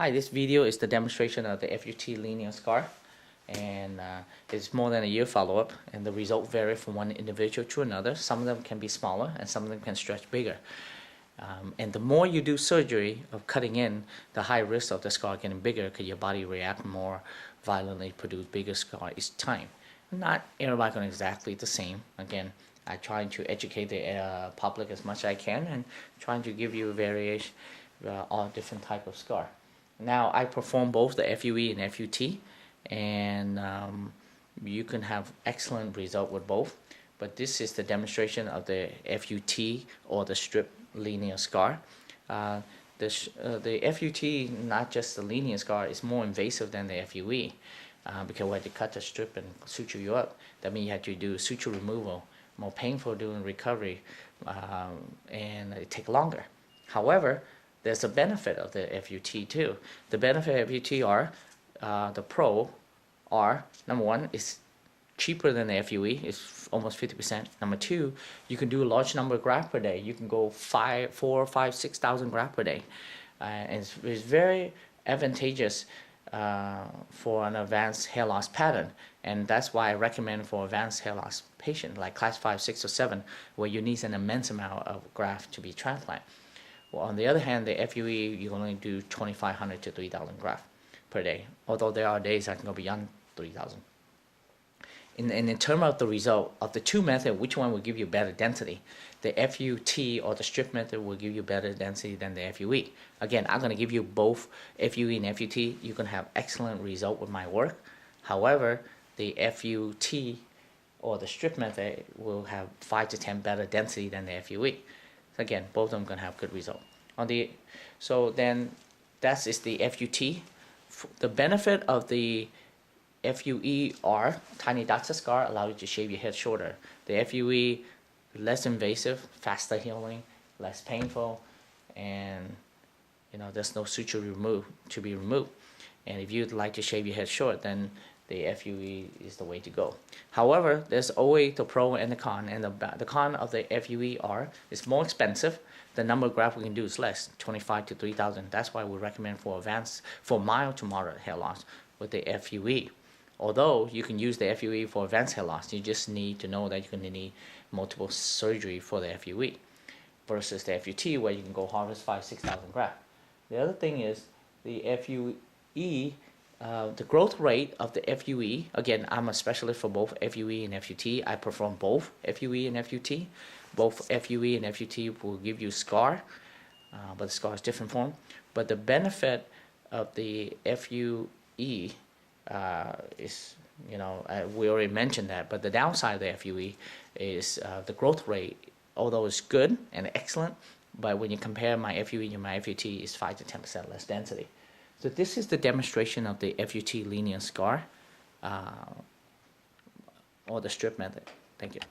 Hi, this video is the demonstration of the FUT linear scar, and it's more than a year follow-up, and the result vary from one individual to another. Some of them can be smaller and some of them can stretch bigger. And the more you do surgery of cutting in, the high risk of the scar getting bigger because your body react more violently, produce bigger scar each time. Not everybody going exactly the same. Again, I try to educate the public as much as I can and trying to give you variation, all different type of scar. Now I perform both the FUE and FUT, and you can have excellent result with both. But this is the demonstration of the FUT or the strip linear scar. The FUT, not just the linear scar, is more invasive than the FUE because we had to cut the strip and suture you up. That means you have to do suture removal, more painful doing recovery, and it takes longer. However, there's a benefit of the FUT too. The benefit of FUT are the pro are, number one, is cheaper than the FUE. It's almost 50%. Number two, you can do a large number of grafts per day. You can go 4, 5, 6,000 grafts per day. And it's very advantageous for an advanced hair loss pattern, and that's why I recommend for advanced hair loss patients like class 5, 6, or 7, where you need an immense amount of graft to be transplanted. Well, on the other hand, the FUE, you only do 2,500 to 3,000 grafts per day, although there are days I can go beyond 3,000. In terms of the result of the two methods, which one will give you better density? The FUT or the strip method will give you better density than the FUE. Again, I'm going to give you both FUE and FUT. You can have excellent result with my work. However, the FUT or the strip method will have 5 to 10 better density than the FUE. So again, both of them going to have good result. So then that is the FUT. The benefit of the FUE are tiny dots of scar allow you to shave your head shorter. The FUE, less invasive, faster healing, less painful, and there's no suture to be removed. And if you'd like to shave your head short, then the FUE is the way to go. However, there's always the pro and the con, and the con of the FUE are it's more expensive. The number of grafts we can do is less, 25 to 3,000. That's why we recommend for mild to moderate hair loss with the FUE. Although you can use the FUE for advanced hair loss, you just need to know that you're going to need multiple surgery for the FUE versus the FUT where you can go harvest 5,000 to 6,000 grafts. The other thing is the FUE, the growth rate of the FUE, again, I'm a specialist for both FUE and FUT. I perform both FUE and FUT. Both FUE and FUT will give you scar, but the scar is different form. But the benefit of the FUE is, we already mentioned that, but the downside of the FUE is the growth rate, although it's good and excellent, but when you compare my FUE and my FUT, it's 5 to 10% less density. So this is the demonstration of the FUT linear scar or the strip method. Thank you.